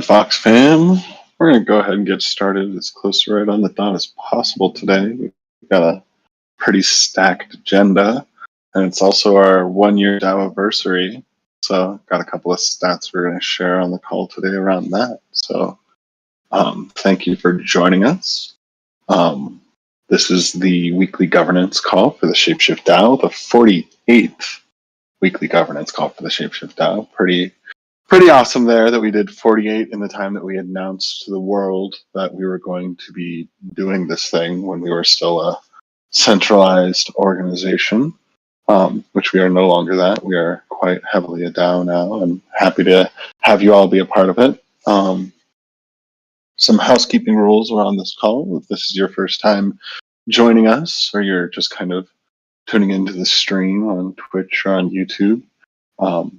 Fox fam, we're going to go ahead and get started as close to right on the dot as possible today. We've got a pretty stacked agenda, and it's also our 1-year DAO anniversary. So got a couple of stats we're going to share on the call today around that. So thank you for joining us. This is the weekly governance call for the ShapeShiftDAO, the 48th weekly governance call for the ShapeShiftDAO. Pretty awesome there that we did 48 in the time that we announced to the world that we were going to be doing this thing when we were still a centralized organization, which we are no longer that. We are quite heavily a DAO now, and happy to have you all be a part of it. Some housekeeping rules around this call. If this is your first time joining us, or you're just kind of tuning into the stream on Twitch or on YouTube,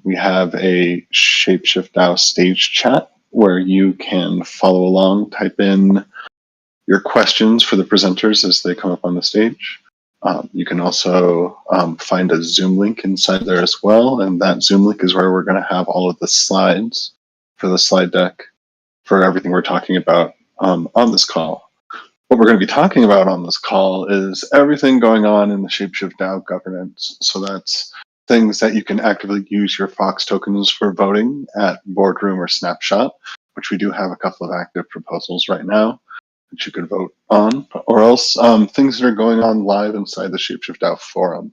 we have a ShapeShiftDAO stage chat where you can follow along, type in your questions for the presenters as they come up on the stage. You can also find a Zoom link inside there as well, and that Zoom link is where we're going to have all of the slides for the slide deck for everything we're talking about on this call. What we're going to be talking about on this call is everything going on in the ShapeShiftDAO governance. So that's things that you can actively use your Fox tokens for voting at Boardroom or Snapshot, which we do have a couple of active proposals right now that you could vote on, or else things that are going on live inside the ShapeShiftDAO forum.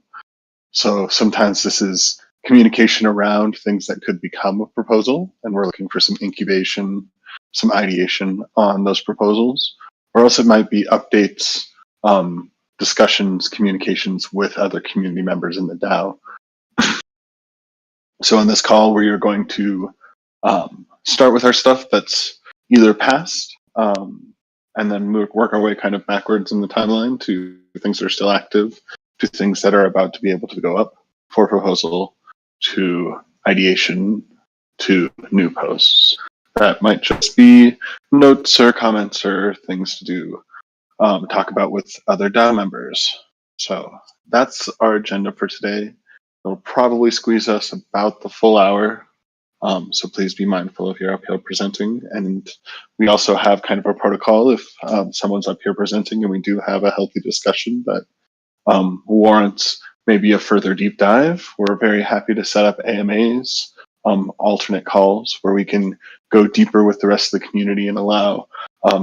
So sometimes this is communication around things that could become a proposal, and we're looking for some incubation, some ideation on those proposals, or else it might be updates, discussions, communications with other community members in the DAO. So on this call, we are going to start with our stuff that's either past, and then work our way kind of backwards in the timeline to things that are still active, to things that are about to be able to go up for proposal, to ideation, to new posts. That might just be notes or comments or things to do, talk about with other DAO members. So that's our agenda for today. It'll probably squeeze us about the full hour. So please be mindful if you're up here presenting. And we also have kind of a protocol if someone's up here presenting and we do have a healthy discussion that warrants maybe a further deep dive. We're very happy to set up AMAs, alternate calls where we can go deeper with the rest of the community and allow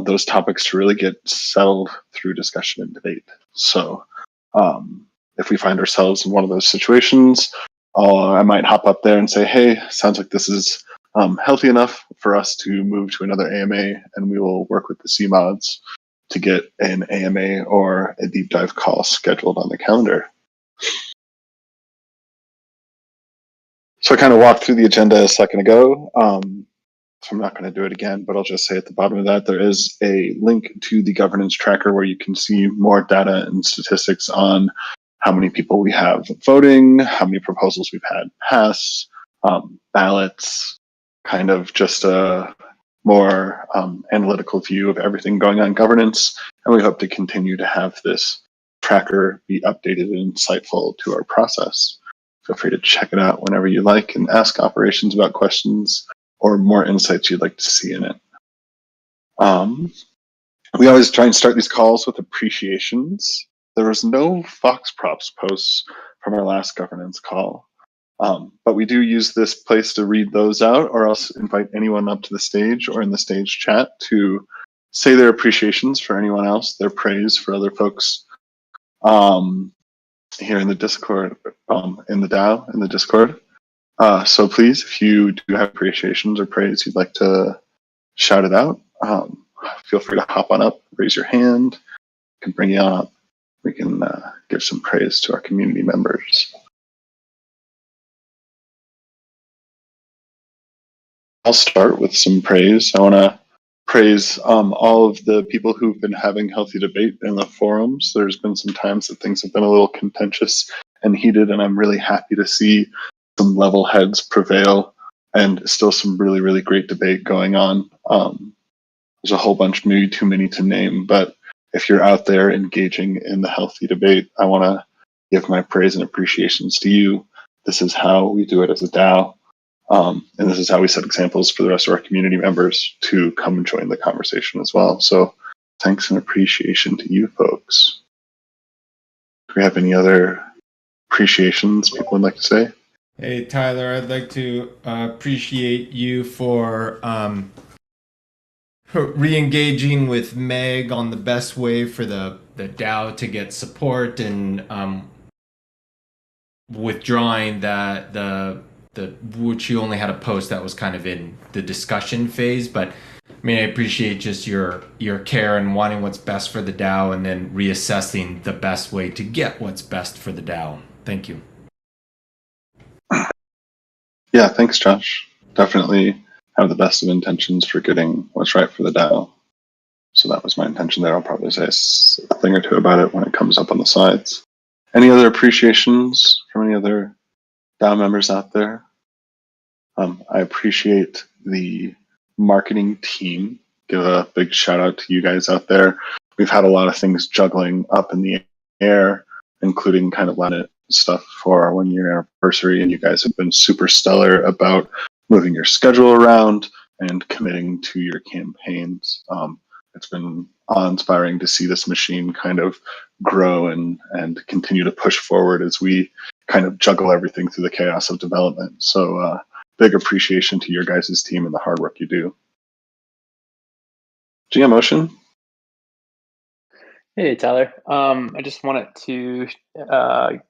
those topics to really get settled through discussion and debate. So if we find ourselves in one of those situations, I might hop up there and say, hey, sounds like this is healthy enough for us to move to another AMA, and we will work with the CMODs to get an AMA or a deep dive call scheduled on the calendar. So I kind of walked through the agenda a second ago, so I'm not going to do it again, but I'll just say at the bottom of that, there is a link to the governance tracker where you can see more data and statistics on how many people we have voting, how many proposals we've had pass, ballots, kind of just a more analytical view of everything going on in governance. And we hope to continue to have this tracker be updated and insightful to our process. Feel free to check it out whenever you like and ask operations about questions or more insights you'd like to see in it. We always try and start these calls with appreciations. There was no Fox props posts from our last governance call, but we do use this place to read those out, or else invite anyone up to the stage or in the stage chat to say their appreciations for anyone else, their praise for other folks here in the Discord, in the DAO, in the Discord. So please, if you do have appreciations or praise you'd like to shout it out, feel free to hop on up, raise your hand, I can bring you on up. We can give some praise to our community members. I'll start with some praise. I want to praise all of the people who've been having healthy debate in the forums. There's been some times that things have been a little contentious and heated, and I'm really happy to see some level heads prevail and still some really, really great debate going on. There's a whole bunch, maybe too many to name, but if you're out there engaging in the healthy debate, I want to give my praise and appreciations to you. This is how we do it as a DAO. And this is how we set examples for the rest of our community members to come and join the conversation as well. So thanks and appreciation to you folks. Do we have any other appreciations people would like to say? Hey, Tyler, I'd like to appreciate you for re-engaging with Meg on the best way for the DAO to get support, and withdrawing the which you only had a post that was kind of in the discussion phase. But I mean, I appreciate just your care and wanting what's best for the DAO, and then reassessing the best way to get what's best for the DAO. Thank you. Yeah, thanks, Josh. Definitely have the best of intentions for getting what's right for the DAO. So that was my intention there. I'll probably say a thing or two about it when it comes up on the slides. Any other appreciations from any other DAO members out there? I appreciate the marketing team. Give a big shout out to you guys out there. We've had a lot of things juggling up in the air, including kind of Latin stuff for our 1 year anniversary, and you guys have been super stellar about moving your schedule around and committing to your campaigns. It's been awe-inspiring to see this machine kind of grow and continue to push forward as we kind of juggle everything through the chaos of development. So big appreciation to your guys' team and the hard work you do. GM Ocean? Hey, Tyler. I just wanted to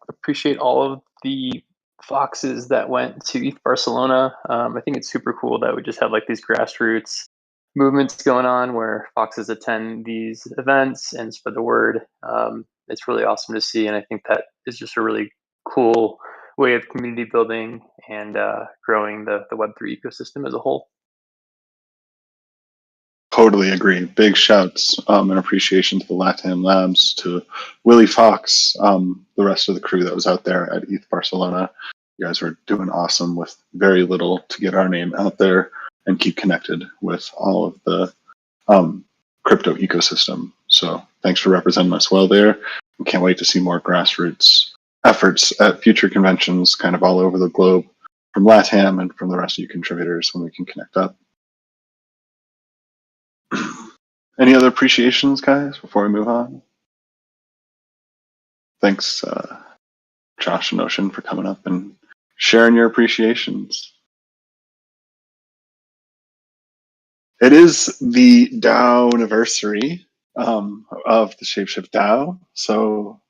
appreciate all of the Foxes that went to ETH Barcelona. I think it's super cool that we just have like these grassroots movements going on where Foxes attend these events and spread the word. It's really awesome to see, and I think that is just a really cool way of community building and growing the Web3 ecosystem as a whole. Totally agree. Big shouts and appreciation to the LATAM Labs, to Willie Fox, the rest of the crew that was out there at ETH Barcelona. You guys were doing awesome with very little to get our name out there and keep connected with all of the crypto ecosystem. So thanks for representing us well there. We can't wait to see more grassroots efforts at future conventions kind of all over the globe from LATAM and from the rest of you contributors when we can connect up. Any other appreciations, guys, before we move on? Thanks, Josh and Ocean, for coming up and sharing your appreciations. It is the DAO anniversary of the ShapeShift DAO. So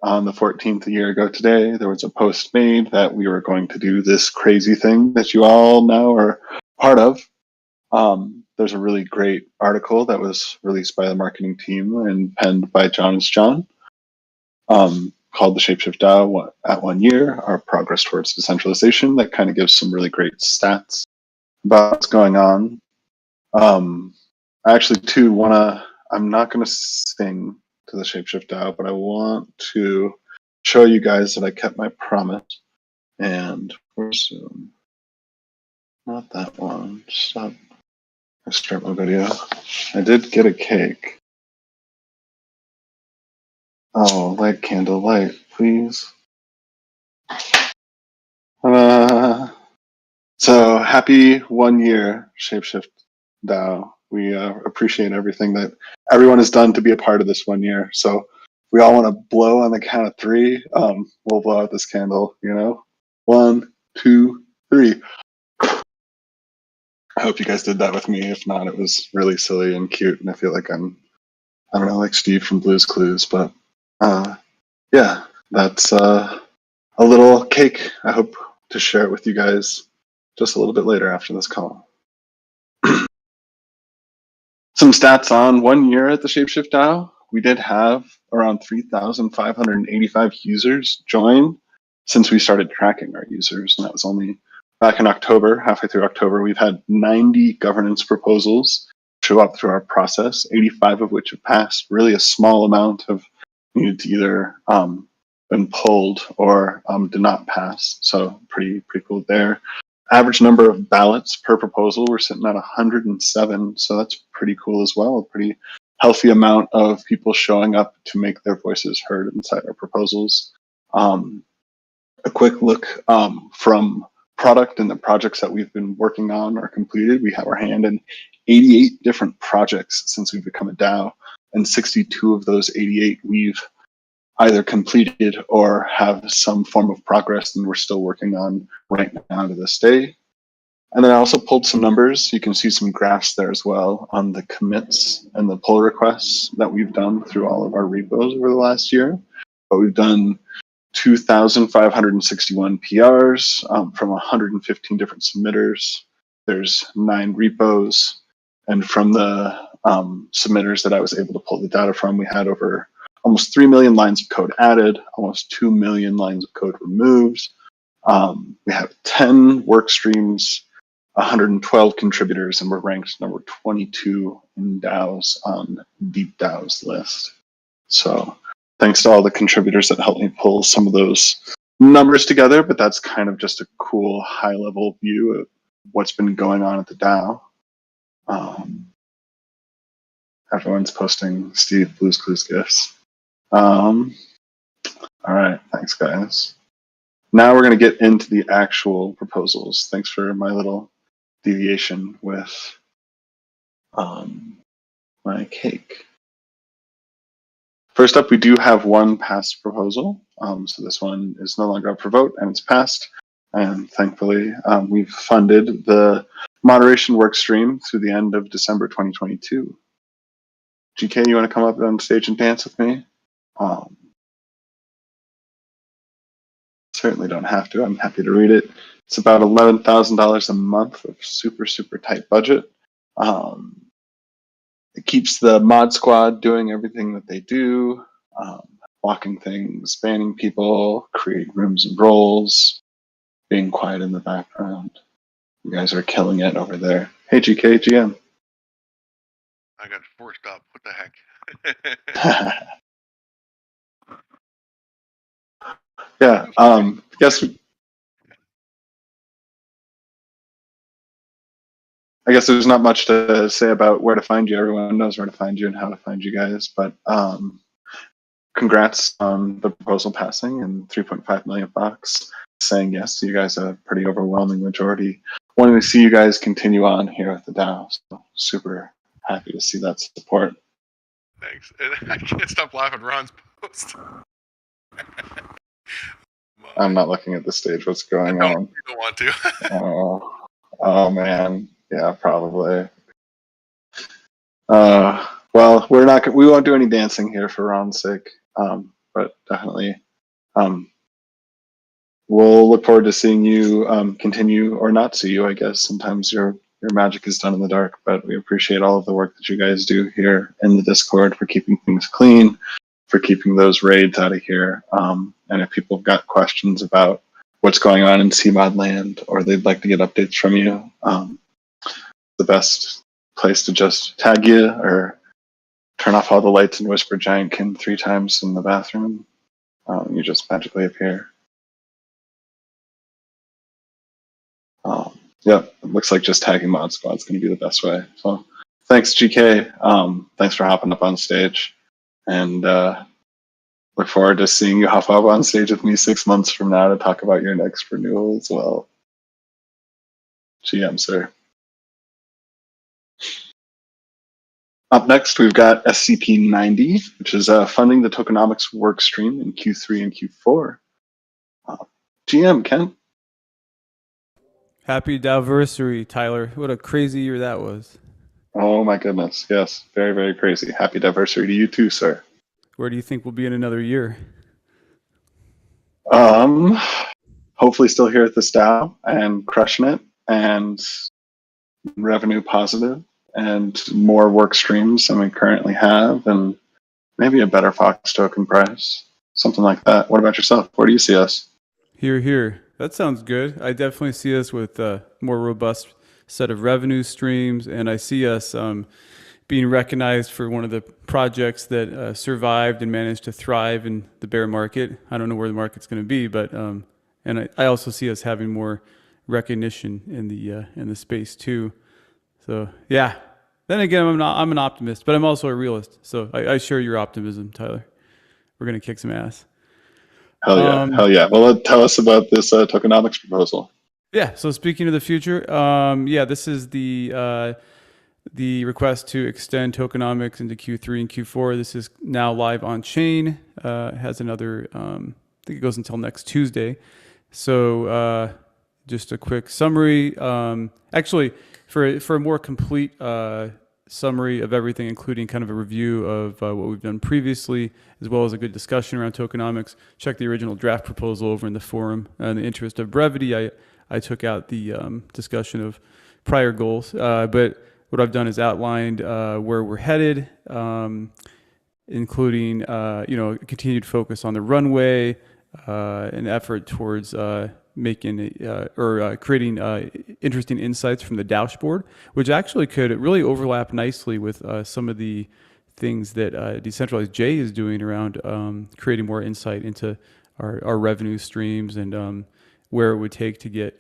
on the 14th a year ago today, there was a post made that we were going to do this crazy thing that you all now are part of. There's a really great article that was released by the marketing team and penned by John, called the ShapeShift DAO at 1 year, our progress towards decentralization, that kind of gives some really great stats about what's going on. I actually too I'm not gonna sing to the ShapeShift DAO, but I want to show you guys that I kept my promise. And where's not that one, stop. I start my video. I did get a cake. Oh, light candle, light, please. So happy 1 year, ShapeShift DAO. We appreciate everything that everyone has done to be a part of this 1 year. So we all want to blow on the count of three. We'll blow out this candle, 1, 2, 3. I hope you guys did that with me. If not, it was really silly and cute, and I feel like I don't know, like Steve from Blue's Clues. But yeah, that's a little cake. I hope to share it with you guys just a little bit later after this call. Some stats on 1 year at the ShapeShift DAO. We did have around 3,585 users join since we started tracking our users, and that was only back in October. Halfway through October, we've had 90 governance proposals show up through our process, 85 of which have passed. Really a small amount have needed to either been pulled or did not pass. So pretty cool there. Average number of ballots per proposal, we're sitting at 107. So that's pretty cool as well. A pretty healthy amount of people showing up to make their voices heard inside our proposals. A quick look from product and the projects that we've been working on are completed. We have our hand in 88 different projects since we've become a DAO, and 62 of those 88 we've either completed or have some form of progress and we're still working on right now to this day. And then I also pulled some numbers. You can see some graphs there as well on the commits and the pull requests that we've done through all of our repos over the last year. But we've done 2,561 PRs from 115 different submitters. There's 9 repos. And from the submitters that I was able to pull the data from, we had over almost 3 million lines of code added, almost 2 million lines of code removed. We have 10 work streams, 112 contributors, and we're ranked number 22 in DAOs on Deep DAO's list. So thanks to all the contributors that helped me pull some of those numbers together, but that's kind of just a cool high-level view of what's been going on at the DAO. Everyone's posting Steve Blue's Clues gifts. All right, thanks guys. Now we're going to get into the actual proposals. Thanks for my little deviation with my cake. First up, we do have one passed proposal. So this one is no longer up for vote and it's passed. And thankfully, we've funded the moderation work stream through the end of December 2022. GK, you want to come up on stage and dance with me? Certainly don't have to. I'm happy to read it. It's about $11,000 a month of super, super tight budget. It keeps the mod squad doing everything that they do, blocking things, banning people, creating rooms and roles, being quiet in the background. You guys are killing it over there. Hey, GK, GM. I got forced up. What the heck? Yeah, I guess there's not much to say about where to find you. Everyone knows where to find you and how to find you guys. But congrats on the proposal passing and 3.5 million bucks saying yes. So you guys are a pretty overwhelming majority wanting to see you guys continue on here at the DAO. So super happy to see that support. Thanks. And I can't stop laughing at Ron's post. I'm not looking at the stage. What's going on? You don't want to. Oh man. Yeah, probably. Well, we won't do any dancing here for Ron's sake. But definitely, we'll look forward to seeing you continue or not see you. I guess sometimes your magic is done in the dark, but we appreciate all of the work that you guys do here in the Discord for keeping things clean, for keeping those raids out of here. And if people have got questions about what's going on in CMod land or they'd like to get updates from you, the best place to just tag you or turn off all the lights and whisper Giantkin 3 times in the bathroom. You just magically appear. Yep, it looks like just tagging Mod Squad is going to be the best way. So thanks, GK. Thanks for hopping up on stage. And look forward to seeing you hop up on stage with me 6 months from now to talk about your next renewal as well. GM, sir. Up next, we've got SCP-90, which is funding the tokenomics work stream in Q3 and Q4. GM, Ken. Happy Dowversary, Tyler. What a crazy year that was. Oh my goodness. Yes, very, very crazy. Happy Dowversary to you too, sir. Where do you think we'll be in another year? Hopefully still here at this DAO and crushing it and revenue positive and more work streams than we currently have and maybe a better Fox token price. Something like that. What about yourself? Where do you see us? Here. That sounds good. I definitely see us with a more robust set of revenue streams, and I see us being recognized for one of the projects that survived and managed to thrive in the bear market. I don't know where the market's going to be, but and I also see us having more recognition in the space too. So yeah. Then again, I'm an optimist, but I'm also a realist. So I share your optimism, Tyler. We're gonna kick some ass. Hell yeah. Well, tell us about this tokenomics proposal. Yeah. So speaking of the future, this is the request to extend tokenomics into Q3 and Q4. This is now live on chain. Has another, I think it goes until next Tuesday. So just a quick summary. Actually, for a more complete summary of everything, including kind of a review of what we've done previously, as well as a good discussion around tokenomics, check the original draft proposal over in the forum. In the interest of brevity, I took out the discussion of prior goals, but what I've done is outlined where we're headed, including continued focus on the runway, an effort towards making creating interesting insights from the dashboard, which actually could really overlap nicely with some of the things that Decentralized J is doing around creating more insight into our revenue streams and where it would take to get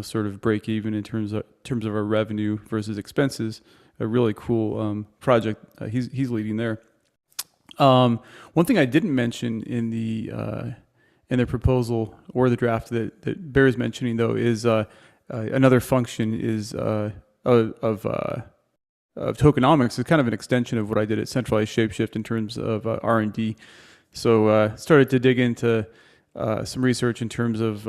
sort of break even in terms of our revenue versus expenses. A really cool project he's leading there. One thing I didn't mention in the proposal or the draft that bears mentioning though is another function is of tokenomics is kind of an extension of what I did at Centralized ShapeShift in terms of R&D. So started to dig into some research in terms of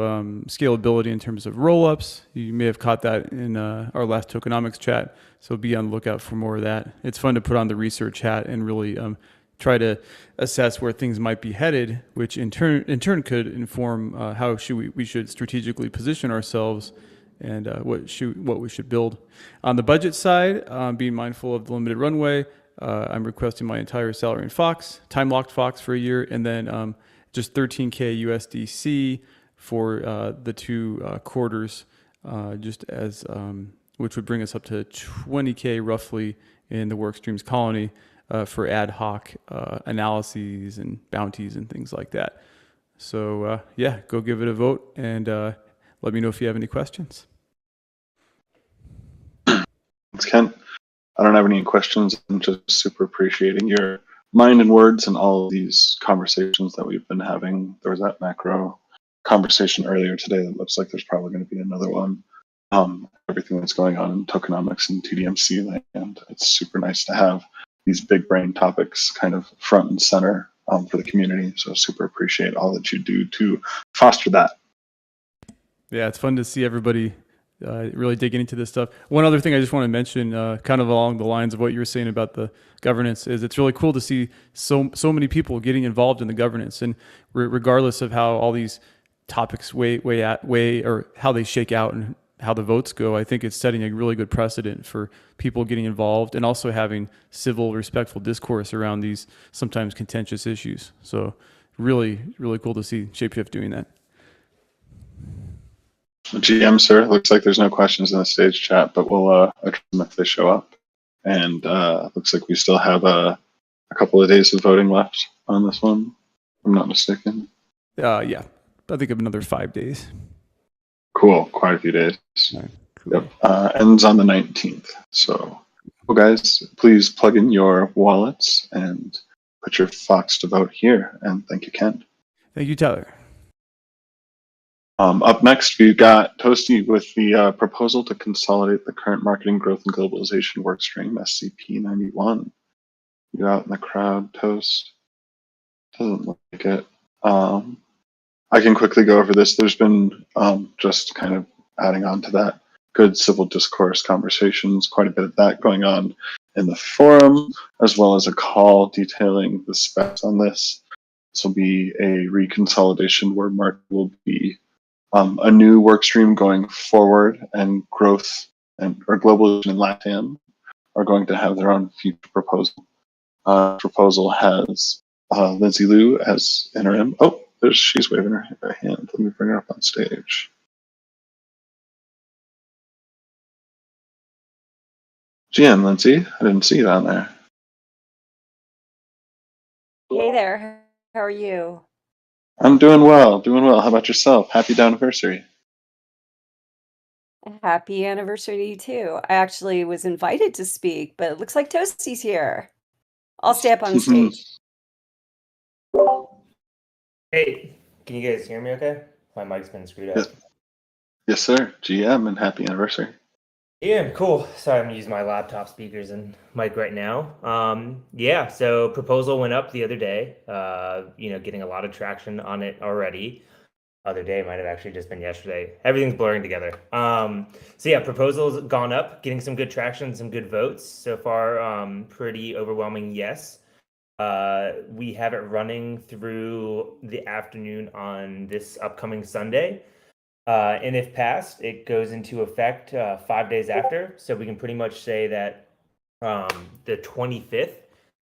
scalability, in terms of rollups. You may have caught that in our last tokenomics chat, so be on the lookout for more of that. It's fun to put on the research hat and really try to assess where things might be headed, which in turn could inform how we should strategically position ourselves and what we should build. On the budget side, being mindful of the limited runway, I'm requesting my entire salary in Fox, time-locked Fox for a year, and then just 13K USDC for the 2 quarters, just as which would bring us up to 20K roughly in the Workstreams colony for ad hoc analyses and bounties and things like that. So go give it a vote and let me know if you have any questions. Thanks, Kent. I don't have any questions. I'm just super appreciating your mind and words and all of these conversations that we've been having. There was that macro conversation earlier today that looks like there's probably going to be another one. Everything that's going on in tokenomics and TDMC land, it's super nice to have these big brain topics kind of front and center for the community. So super appreciate all that you do to foster that. Yeah, it's fun to see everybody really digging into this stuff. One other thing I just want to mention, kind of along the lines of what you were saying about the governance, is it's really cool to see so many people getting involved in the governance, and regardless of how all these topics weigh or how they shake out and how the votes go, I think it's setting a really good precedent for people getting involved and also having civil, respectful discourse around these sometimes contentious issues. So really, really cool to see ShapeShift doing that. GM, sir, looks like there's no questions in the stage chat, but we'll address them if they show up. And looks like we still have a couple of days of voting left on this one, if I'm not mistaken. Yeah, I think of another 5 days. Cool, quite a few days. Right, cool. Yep, ends on the 19th. So, well, guys, please plug in your wallets and put your Fox to vote here. And thank you, Ken. Thank you, Tyler. Up next, we've got Toasty with the proposal to consolidate the current marketing growth and globalization workstream, SCP-91. You out in the crowd, Toast? Doesn't look like it. I can quickly go over this. There's been just kind of adding on to that, good civil discourse conversations, quite a bit of that going on in the forum, as well as a call detailing the specs on this. This will be a reconsolidation where market will be a new work stream going forward, and growth or globalization and LATAM are going to have their own future proposal. Proposal has Lindsay Liu as interim. Oh, she's waving her hand. Let me bring her up on stage. GM, Lindsay, I didn't see you down there. Hey there, how are you? I'm doing well, How about yourself? Happy anniversary. Happy anniversary to you too. I actually was invited to speak, but it looks like Toasty's here. I'll stay up on stage. Hey, can you guys hear me okay? My mic's been screwed up. Yes, sir. GM, and happy anniversary. Yeah, cool. Sorry, I'm using my laptop speakers and mic right now. Yeah, so proposal went up the other day. Getting a lot of traction on it already. Other day might have actually just been yesterday. Everything's blurring together. So yeah, proposal's gone up, getting some good traction, some good votes so far. Pretty overwhelming yes. We have it running through the afternoon on this upcoming Sunday. And if passed, it goes into effect 5 days after. So we can pretty much say that the 25th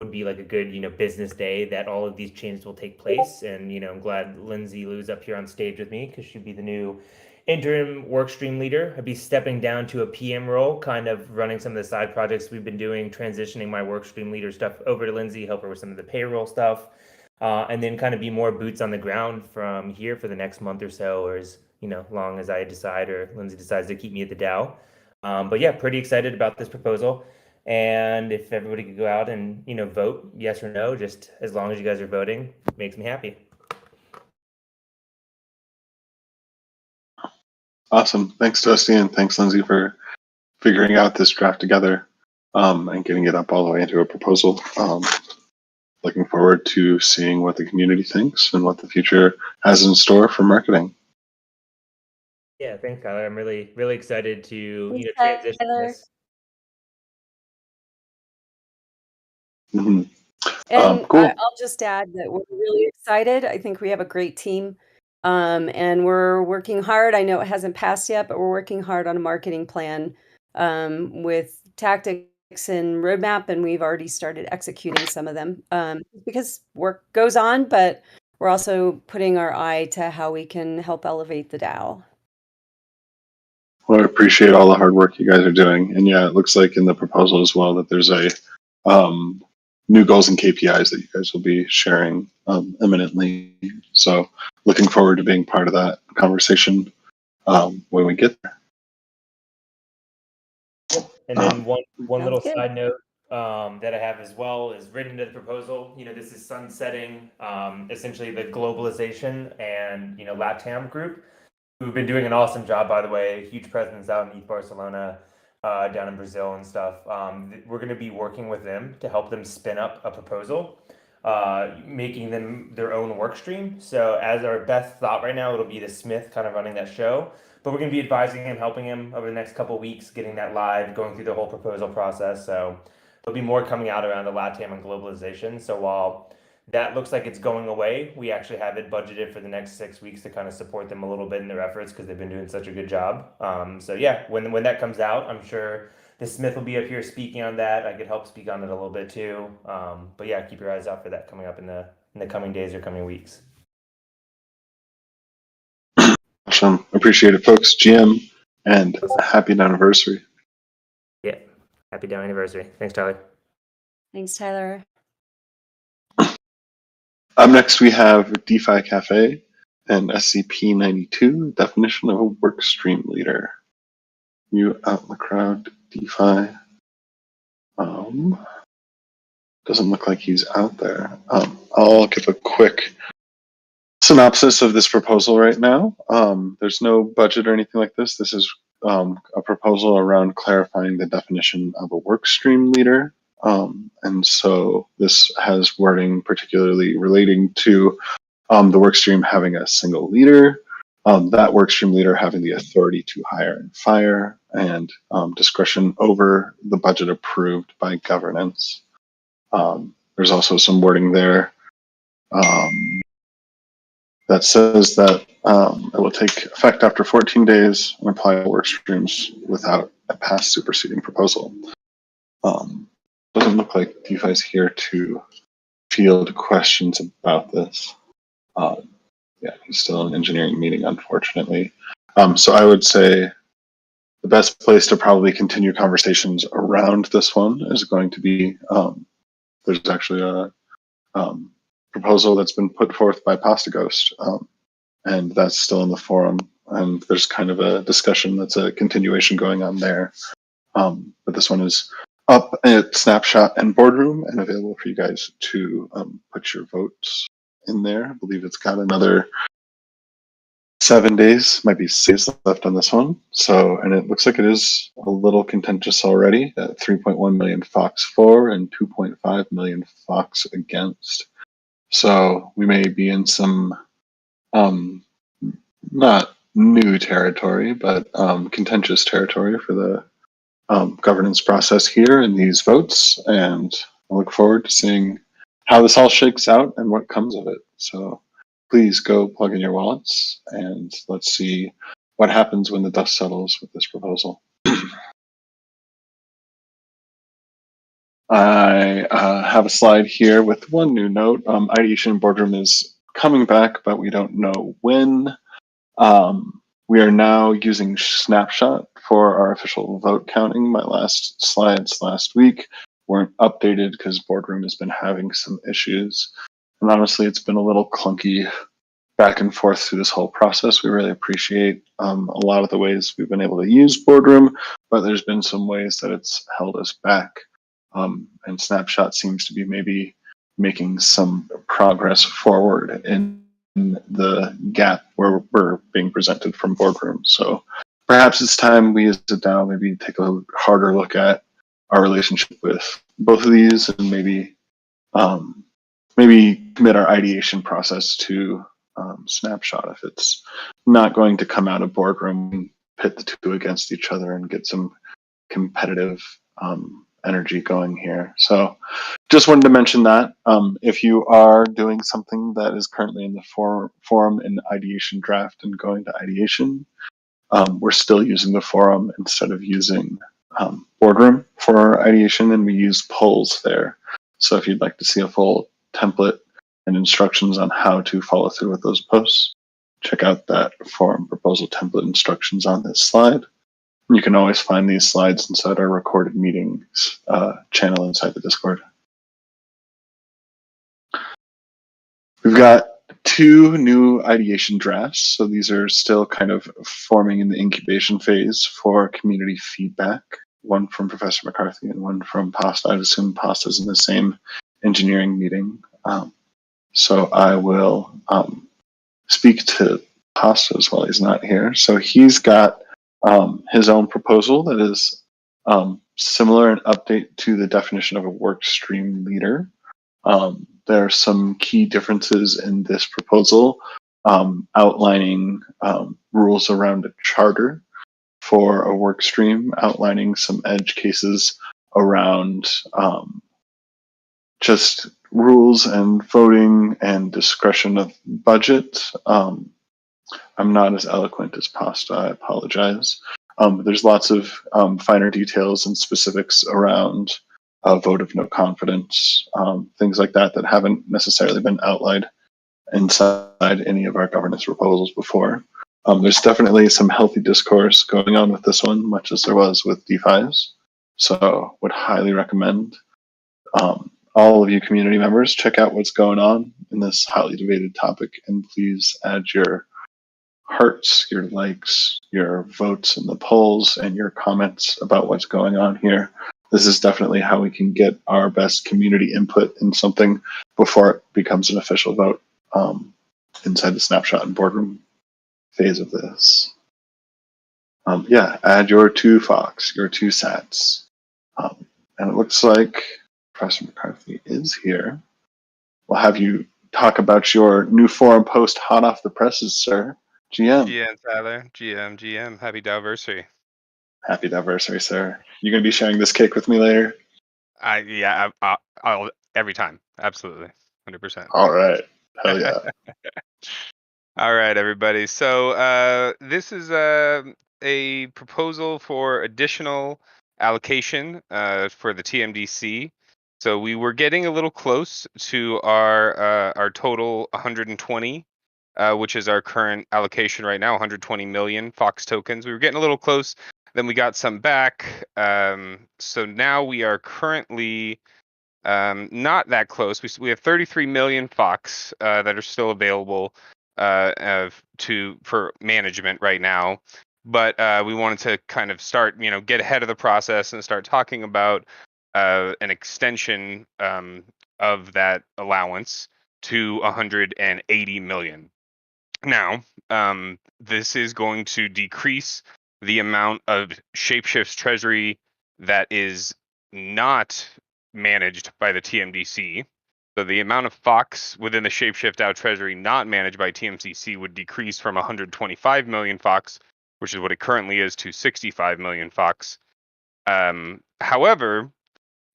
would be like a good, business day that all of these changes will take place. And, I'm glad Lindsay Lou's up here on stage with me because she'd be the new interim workstream leader. I'd be stepping down to a PM role, kind of running some of the side projects we've been doing, transitioning my workstream leader stuff over to Lindsay, help her with some of the payroll stuff, and then kind of be more boots on the ground from here for the next month or so, or as long as I decide or Lindsay decides to keep me at the DAO. But yeah, pretty excited about this proposal. And if everybody could go out and vote yes or no, just as long as you guys are voting, makes me happy. Awesome. Thanks, Dusty, and thanks, Lindsay, for figuring out this draft together and getting it up all the way into a proposal. Looking forward to seeing what the community thinks and what the future has in store for marketing. Yeah, thanks, Tyler. I'm really, really excited to Thanks, transition Tyler. this. Mm-hmm. And Cool. I'll just add that we're really excited. I think we have a great team, and we're working hard. I know it hasn't passed yet, but we're working hard on a marketing plan with tactics and roadmap, and we've already started executing some of them because work goes on, but we're also putting our eye to how we can help elevate the DAO. Well, I appreciate all the hard work you guys are doing. And yeah, it looks like in the proposal as well that there's a new goals and KPIs that you guys will be sharing imminently. So looking forward to being part of that conversation when we get there. And then one little good. side note that I have as well is written into the proposal. This is sunsetting essentially the globalization and LATAM group, who've been doing an awesome job, by the way. Huge presence out in East Barcelona, down in Brazil and stuff. We're going to be working with them to help them spin up a proposal, making them their own work stream. So as our best thought right now, it'll be the Smith kind of running that show. But we're going to be advising him, helping him over the next couple of weeks, getting that live, going through the whole proposal process. So there'll be more coming out around the LATAM and globalization. So while that looks like it's going away, we actually have it budgeted for the next 6 weeks to kind of support them a little bit in their efforts because they've been doing such a good job. So yeah, when that comes out, I'm sure the Smith will be up here speaking on that. I could help speak on it a little bit too. But yeah, keep your eyes out for that coming up in the coming days or coming weeks. Awesome. Appreciate it, folks. GM, and happy anniversary. Yeah, happy DAO anniversary. Thanks, Tyler. Thanks, Tyler. Up next, we have DeFi Cafe and SCP-92, definition of a workstream leader. You out in the crowd, DeFi. Doesn't look like he's out there. I'll give a quick synopsis of this proposal right now. There's no budget or anything like this. This is a proposal around clarifying the definition of a workstream leader. And so this has wording particularly relating to the workstream having a single leader, that workstream leader having the authority to hire and fire, and discretion over the budget approved by governance. There's also some wording there that says that it will take effect after 14 days and apply to work streams without a past superseding proposal. Doesn't look like DeFi's here to field questions about this. Yeah, he's still in an engineering meeting, unfortunately. So I would say the best place to probably continue conversations around this one is going to be, there's actually a proposal that's been put forth by Pasta Ghost, and that's still in the forum, and there's kind of a discussion that's a continuation going on there. But this one is up at Snapshot and Boardroom and available for you guys to put your votes in there. I believe it's got another 7 days, might be 6 days left on this one. So, and it looks like it is a little contentious already at 3.1 million Fox for and 2.5 million Fox against. So we may be in some not new territory, but contentious territory for the governance process here in these votes. And I look forward to seeing how this all shakes out and what comes of it. So please go plug in your wallets and let's see what happens when the dust settles with this proposal. I have a slide here with one new note. Ideation Boardroom is coming back, but we don't know when. We are now using Snapshot for our official vote counting. My last slides last week weren't updated because Boardroom has been having some issues. And honestly, it's been a little clunky back and forth through this whole process. We really appreciate a lot of the ways we've been able to use Boardroom, but there's been some ways that it's held us back. And Snapshot seems to be maybe making some progress forward in the gap where we're being presented from Boardroom. So perhaps it's time we as a DAO maybe take a harder look at our relationship with both of these and maybe commit our ideation process to Snapshot if it's not going to come out of Boardroom, pit the two against each other and get some competitive energy going here. So just wanted to mention that if you are doing something that is currently in the forum in ideation draft and going to ideation, we're still using the forum instead of using Boardroom for our ideation, and we use polls there. So if you'd like to see a full template and instructions on how to follow through with those posts, check out that forum proposal template instructions on this slide. You can always find these slides inside our recorded meetings channel inside the Discord. We've got 2 new ideation drafts. So these are still kind of forming in the incubation phase for community feedback. One from Professor McCarthy and one from Pasta. I'd assume Pasta's in the same engineering meeting. So I will speak to Pasta as well. He's not here. So he's got his own proposal that is similar and update to the definition of a work stream leader. There are some key differences in this proposal outlining rules around a charter for a work stream, outlining some edge cases around just rules and voting and discretion of budget. I'm not as eloquent as Pasta, I apologize. There's lots of finer details and specifics around a vote of no confidence, things like that that haven't necessarily been outlined inside any of our governance proposals before. There's definitely some healthy discourse going on with this one, much as there was with DeFi's. So would highly recommend all of you community members check out what's going on in this highly debated topic, and please add your hearts, your likes, your votes in the polls, and your comments about what's going on here. This is definitely how we can get our best community input in something before it becomes an official vote inside the Snapshot and Boardroom phase of this. Yeah, add your 2 Fox, your 2 Sats. And it looks like Professor McCarthy is here. We'll have you talk about your new forum post hot off the presses, sir. GM. GM, Tyler. GM. Happy Dowversary. Happy Dowversary, sir. You gonna be sharing this cake with me later? I'll every time. Absolutely. 100%. All right. Hell yeah. All right, everybody. So this is a proposal for additional allocation for the TMDC. So we were getting a little close to our total 120, which is our current allocation right now, 120 million Fox tokens. We were getting a little close. Then we got some back. So now we are currently not that close. We have 33 million Fox that are still available for management right now. But we wanted to kind of start, get ahead of the process and start talking about an extension of that allowance to 180 million. Now, this is going to decrease the amount of ShapeShift's treasury that is not managed by the TMDC. So the amount of Fox within the ShapeShift DAO treasury not managed by TMCC would decrease from 125 million Fox, which is what it currently is, to 65 million Fox. However,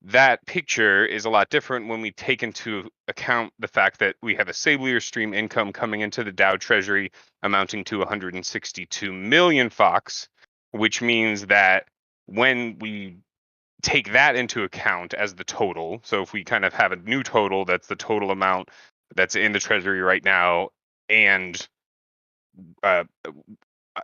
that picture is a lot different when we take into account the fact that we have a Sablier stream income coming into the DAO treasury amounting to 162 million Fox, which means that when we take that into account as the total, so if we kind of have a new total, that's the total amount that's in the treasury right now, and uh,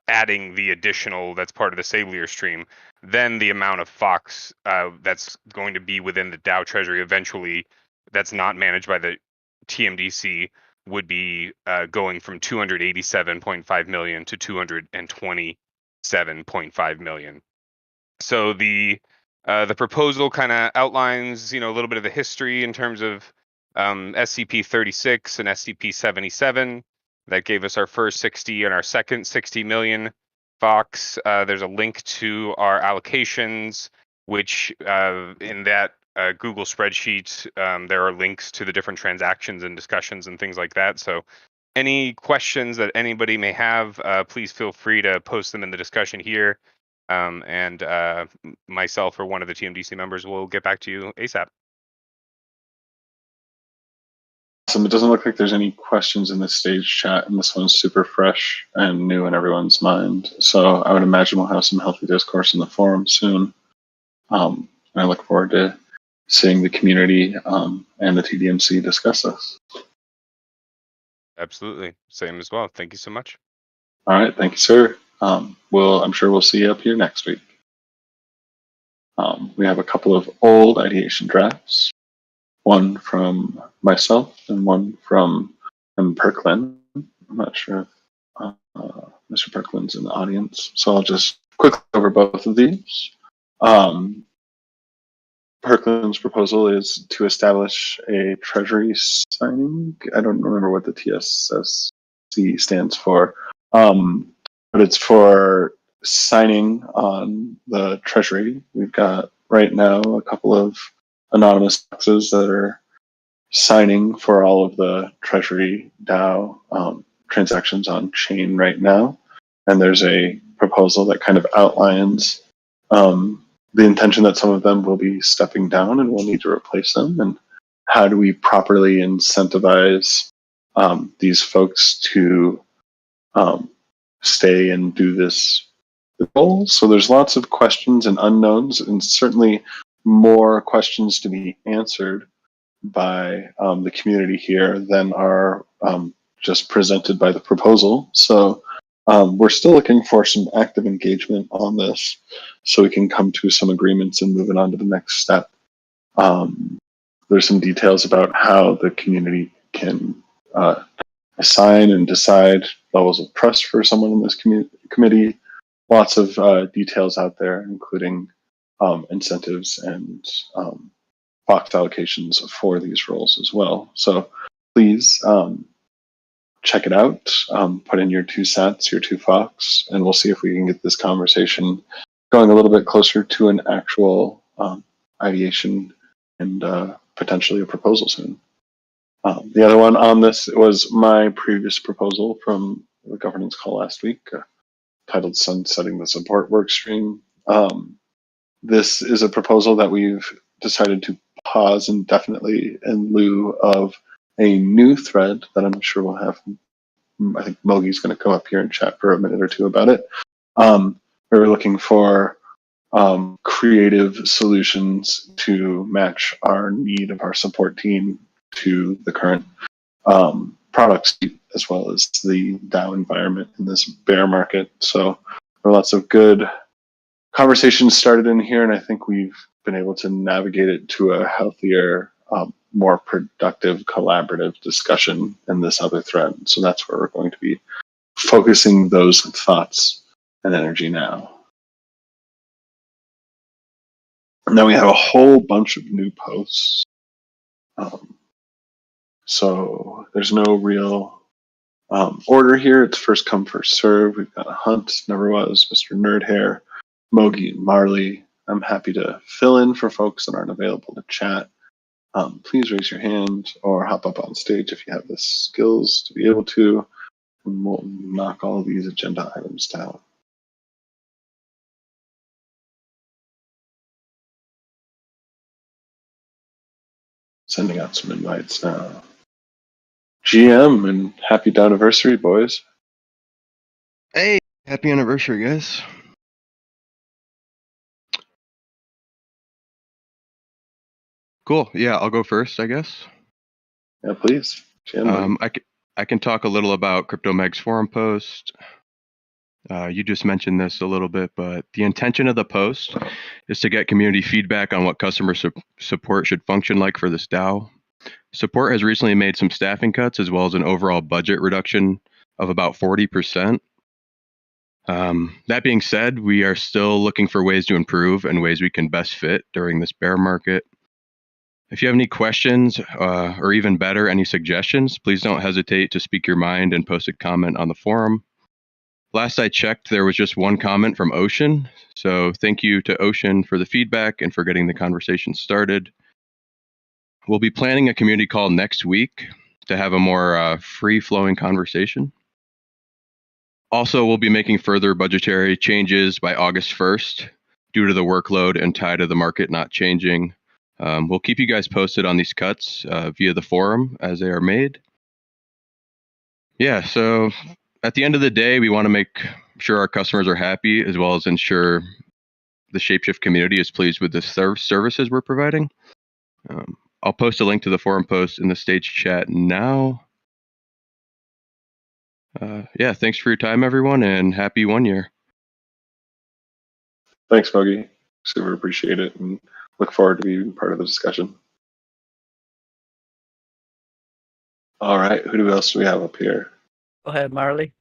adding the additional that's part of the Sablier stream, then the amount of Fox that's going to be within the DAO treasury eventually that's not managed by the TMDC would be going from 287.5 million to 227.5 million. So the proposal kind of outlines, a little bit of the history in terms of SCP 36 and SCP 77. That gave us our first 60 and our second 60 million Fox. There's a link to our allocations, which in that Google spreadsheet, there are links to the different transactions and discussions and things like that. So any questions that anybody may have, please feel free to post them in the discussion here. And myself or one of the TMDC members will get back to you ASAP. Awesome. It doesn't look like there's any questions in the stage chat, and this one's super fresh and new in everyone's mind. So I would imagine we'll have some healthy discourse in the forum soon. And I look forward to seeing the community and the TDMC discuss this. Absolutely. Same as well. Thank you so much. All right. Thank you, sir. I'm sure we'll see you up here next week. We have a couple of old ideation drafts. One from myself and one from M. Perklin. I'm not sure if Mr. Perklin's in the audience, so I'll just quickly over both of these. Perklin's proposal is to establish a treasury signing. I don't remember what the TSSC stands for, but it's for signing on the treasury. We've got right now a couple of anonymous boxes that are signing for all of the Treasury DAO transactions on chain right now. And there's a proposal that kind of outlines the intention that some of them will be stepping down and we'll need to replace them. And how do we properly incentivize these folks to stay and do this goal? So there's lots of questions and unknowns, and certainly more questions to be answered by the community here than are just presented by the proposal. So we're still looking for some active engagement on this so we can come to some agreements and move it on to the next step. There's some details about how the community can assign and decide levels of trust for someone in this committee. Lots of details out there, including incentives and Fox allocations for these roles as well. So please check it out, put in your 2 sats, your 2 Fox, and we'll see if we can get this conversation going a little bit closer to an actual ideation and potentially a proposal soon. The other one on this was my previous proposal from the governance call last week, titled Sunsetting the Support Workstream. This is a proposal that we've decided to pause indefinitely in lieu of a new thread that I'm sure we'll have. I think Mogi's going to come up here and chat for a minute or two about it. We're looking for creative solutions to match our need of our support team to the current products, as well as the DAO environment in this bear market. So there are lots of good conversations started in here, and I think we've been able to navigate it to a healthier, more productive, collaborative discussion in this other thread. So that's where we're going to be focusing those thoughts and energy now. And then we have a whole bunch of new posts. So there's no real order here. It's first come, first serve. We've got Hunt, Never Was, Mr. Nerdhair, Mogi, and Marley. I'm happy to fill in for folks that aren't available to chat. Please raise your hand or hop up on stage if you have the skills to be able to, and we'll knock all of these agenda items down. Sending out some invites now. GM, and happy anniversary, boys. Hey, happy anniversary, guys. Cool. Yeah, I'll go first, I guess. Yeah, please. GM, I can talk a little about CryptoMeg's forum post. You just mentioned this a little bit, but the intention of the post is to get community feedback on what customer support should function like for this DAO. Support has recently made some staffing cuts as well as an overall budget reduction of about 40%. That being said, we are still looking for ways to improve and ways we can best fit during this bear market. If you have any questions or even better, any suggestions, please don't hesitate to speak your mind and post a comment on the forum. Last I checked, there was just one comment from Ocean. So thank you to Ocean for the feedback and for getting the conversation started. We'll be planning a community call next week to have a more free-flowing conversation. Also, we'll be making further budgetary changes by August 1st due to the workload and tied to the market not changing. We'll keep you guys posted on these cuts via the forum as they are made. Yeah, so at the end of the day, we want to make sure our customers are happy as well as ensure the ShapeShift community is pleased with the services we're providing. I'll post a link to the forum post in the stage chat now. Yeah, thanks for your time, everyone, and happy 1 year. Thanks, Mogi. Super appreciate it and look forward to being part of the discussion. All right, who else do we have up here? Go ahead, Marley.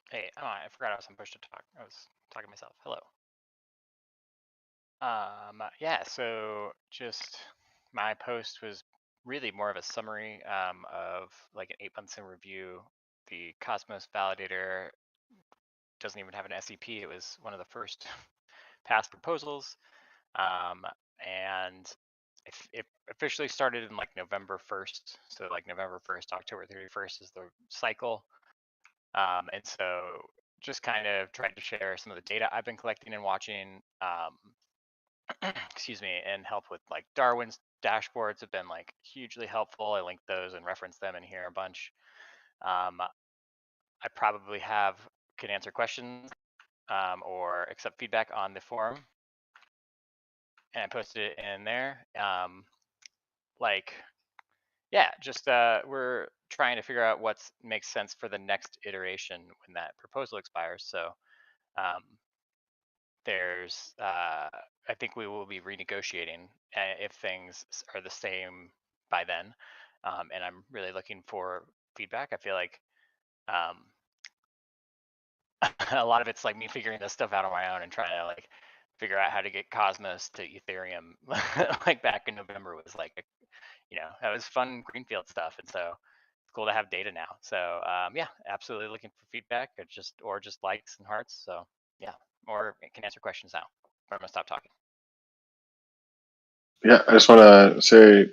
Hey, oh, I forgot I was on push to talk. I was talking to myself. Hello. Yeah, so just my post was really more of a summary of like an 8 months in review. The Cosmos validator doesn't even have an SEP. It was one of the first past proposals. And it officially started in like November 1st. So like November 1st, October 31st is the cycle. And so just kind of tried to share some of the data I've been collecting and watching, excuse me, and help with like Darwin's dashboards have been like hugely helpful. I linked those and referenced them in here a bunch. I probably can answer questions or accept feedback on the forum. And I posted it in there. Yeah, just we're trying to figure out what makes sense for the next iteration when that proposal expires. So there's, I think we will be renegotiating if things are the same by then. And I'm really looking for feedback. I feel like a lot of it's like me figuring this stuff out on my own and trying to like figure out how to get Cosmos to Ethereum. Like back in November was like, that was fun greenfield stuff. And so it's cool to have data now. So yeah, absolutely looking for feedback or just likes and hearts. So yeah, or can answer questions now. I'm gonna stop talking. Yeah, I just want to say,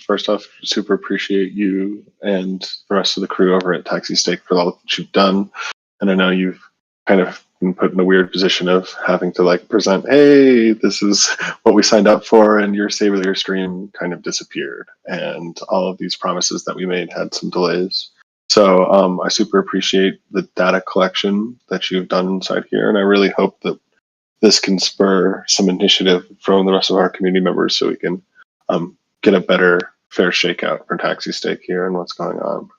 first off, super appreciate you and the rest of the crew over at Taxi Stake for all that you've done. And I know you've kind of been put in a weird position of having to like present, hey, this is what we signed up for, and your Savior stream kind of disappeared. And all of these promises that we made had some delays. So I super appreciate the data collection that you've done inside here. And I really hope that this can spur some initiative from the rest of our community members so we can get a better, fair shakeout for Taxi Stake here and what's going on.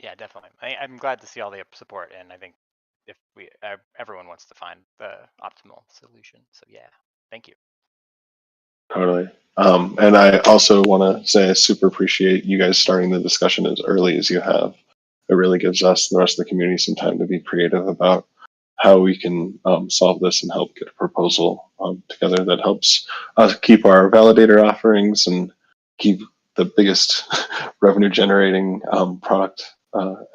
Yeah, definitely. I'm glad to see all the support, and I think if everyone wants to find the optimal solution. So yeah, thank you. Totally. And I also want to say I super appreciate you guys starting the discussion as early as you have. It really gives us and the rest of the community some time to be creative about how we can solve this and help get a proposal together that helps us keep our validator offerings and keep the biggest revenue generating product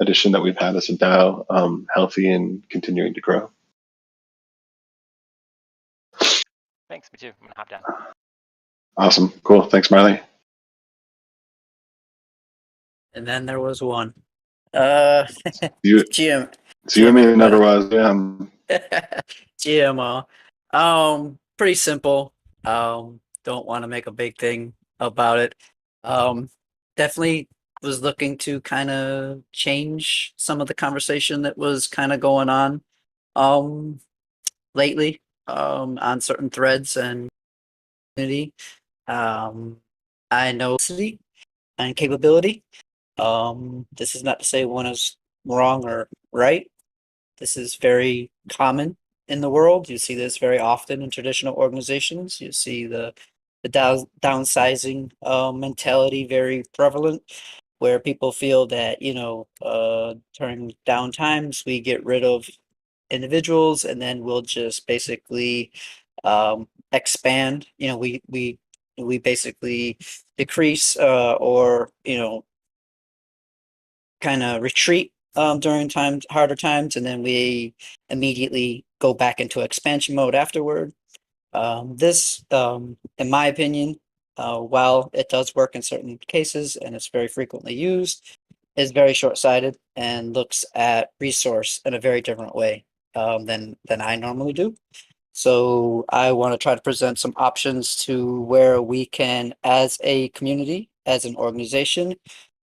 addition that we've had as a DAO, healthy and continuing to grow. Thanks, me too. I'm gonna hop down. Awesome. Cool. Thanks, Marley. And then there was one. You, GM. so you and me GM, never was. Yeah. GMO. Pretty simple. Don't want to make a big thing about it. Definitely was looking to kind of change some of the conversation that was kind of going on lately on certain threads and community. I know city and capability. This is not to say one is wrong or right. This is very common in the world. You see this very often in traditional organizations. You see the downsizing mentality very prevalent, where people feel that, you know, during down times we get rid of individuals and then we'll just basically expand. You know, we basically decrease or, you know, kind of retreat during harder times, and then we immediately go back into expansion mode afterward. This, in my opinion, while it does work in certain cases and it's very frequently used, is very short-sighted and looks at resource in a very different way than I normally do. So I want to try to present some options to where we can, as a community, as an organization,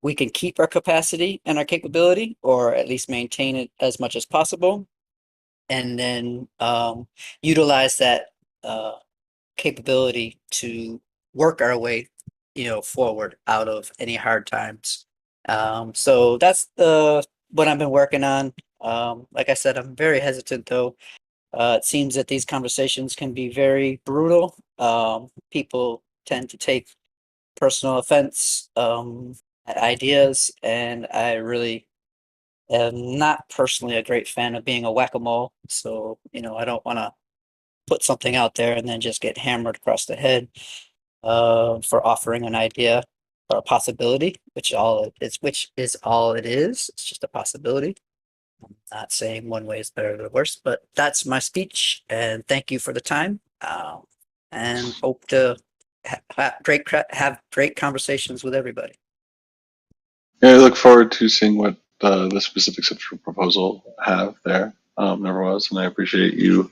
we can keep our capacity and our capability, or at least maintain it as much as possible, and then utilize that capability to work our way, you know, forward out of any hard times. So that's what I've been working on. Like I said, I'm very hesitant though. It seems that these conversations can be very brutal. People tend to take personal offense at ideas, and I really am not personally a great fan of being a whack-a-mole. So, you know, I don't want to put something out there and then just get hammered across the head for offering an idea or a possibility, which is all it is. It's just a possibility. I'm not saying one way is better or worse, but that's my speech. And thank you for the time. And hope to have great conversations with everybody. Yeah, I look forward to seeing what the specifics of your proposal have there. Never was, and I appreciate you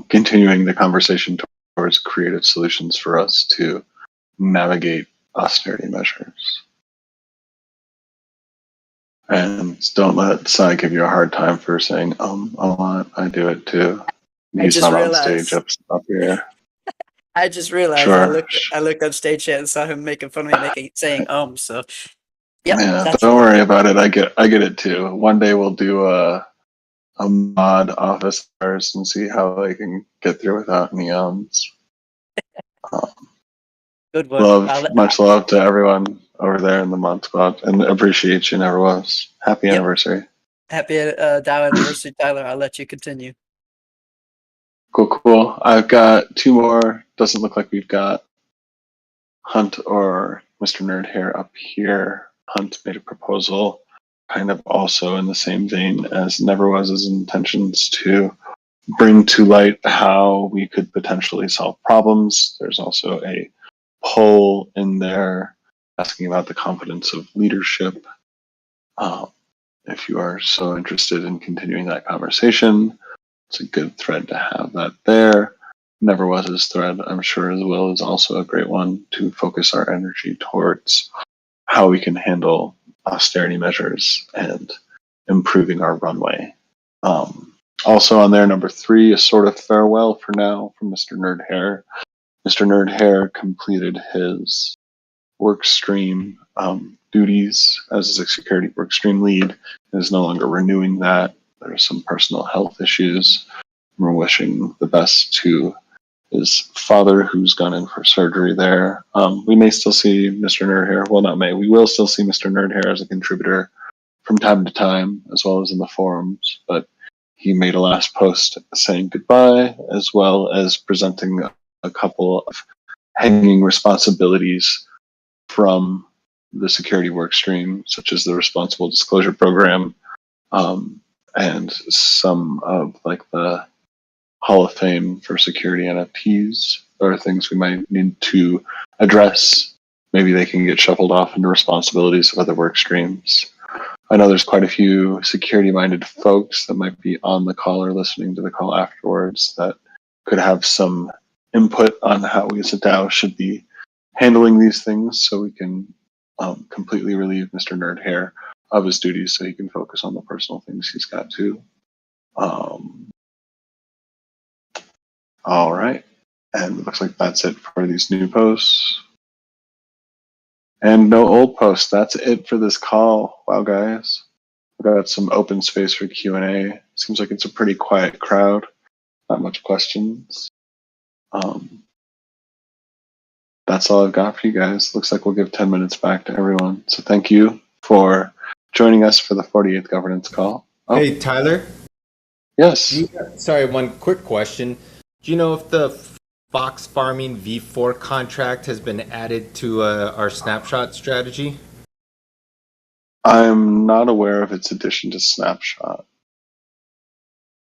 continuing the conversation towards creative solutions for us to navigate austerity measures. And don't let Sai give you a hard time for saying, I do it too. He's not on stage up here. I just realized Sure. I looked up stage chat and saw him making fun of me, saying so yep, Yeah, don't worry about it. I get it too. One day we'll do a mod office hours and see how they can get through without any Good one. Much love to everyone over there in the mod squad, and appreciate you, Never Was. Happy anniversary. Happy DAO anniversary, Tyler. I'll let you continue. Cool. I've got two more. Doesn't look like we've got Hunt or Mr. Nerd Hair up here. Hunt made a proposal, kind of also in the same vein as Never Was's intentions, to bring to light how we could potentially solve problems. There's also a poll in there asking about the confidence of leadership. If you are so interested in continuing that conversation, it's a good thread to have that there. Never Was's thread, I'm sure as well, is also a great one to focus our energy towards how we can handle austerity measures and improving our runway. Also on there, number 3, a sort of farewell for now from Mr. Nerd Hair. Mr. Nerd Hair completed his work stream duties as a security work stream lead and is no longer renewing that. There's some personal health issues. We're wishing the best to his father, who's gone in for surgery there. We may still see Mr. Nerd Hair. Well, not may. We will still see Mr. Nerd Hair as a contributor from time to time, as well as in the forums. But he made a last post saying goodbye, as well as presenting a couple of hanging responsibilities from the security work stream, such as the responsible disclosure program, and some of like the Hall of Fame for security NFTs or things we might need to address. Maybe they can get shuffled off into responsibilities of other work streams. I know there's quite a few security-minded folks that might be on the call or listening to the call afterwards that could have some input on how we as a DAO should be handling these things, so we can completely relieve Mr. Nerd Hair of his duties so he can focus on the personal things he's got to. All right, and it looks like that's it for these new posts. And no old posts. That's it for this call. Wow, guys. We've got some open space for Q&A. Seems like it's a pretty quiet crowd. Not much questions. That's all I've got for you guys. Looks like we'll give 10 minutes back to everyone. So thank you for joining us for the 48th governance call. Oh, Hey, Tyler. yes. Sorry, one quick question. Do you know if the Fox Farming V4 contract has been added to our snapshot strategy? I'm not aware of its addition to Snapshot.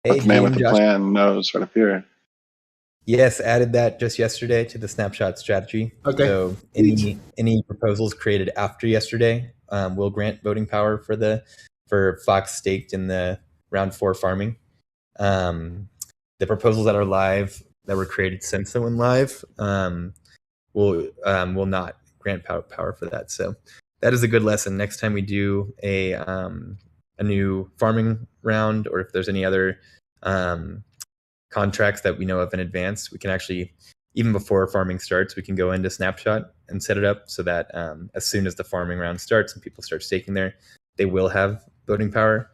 But Hey, the man with GM the Josh. plan knows right up here. Yes, added that just yesterday to the snapshot strategy. Okay. So any proposals created after yesterday will grant voting power for Fox staked in the round 4 farming. The proposals that are live that were created since they went live will not grant power for that. So that is a good lesson. Next time we do a new farming round, or if there's any other contracts that we know of in advance, we can actually, even before farming starts, we can go into Snapshot and set it up so that as soon as the farming round starts and people start staking there, they will have voting power.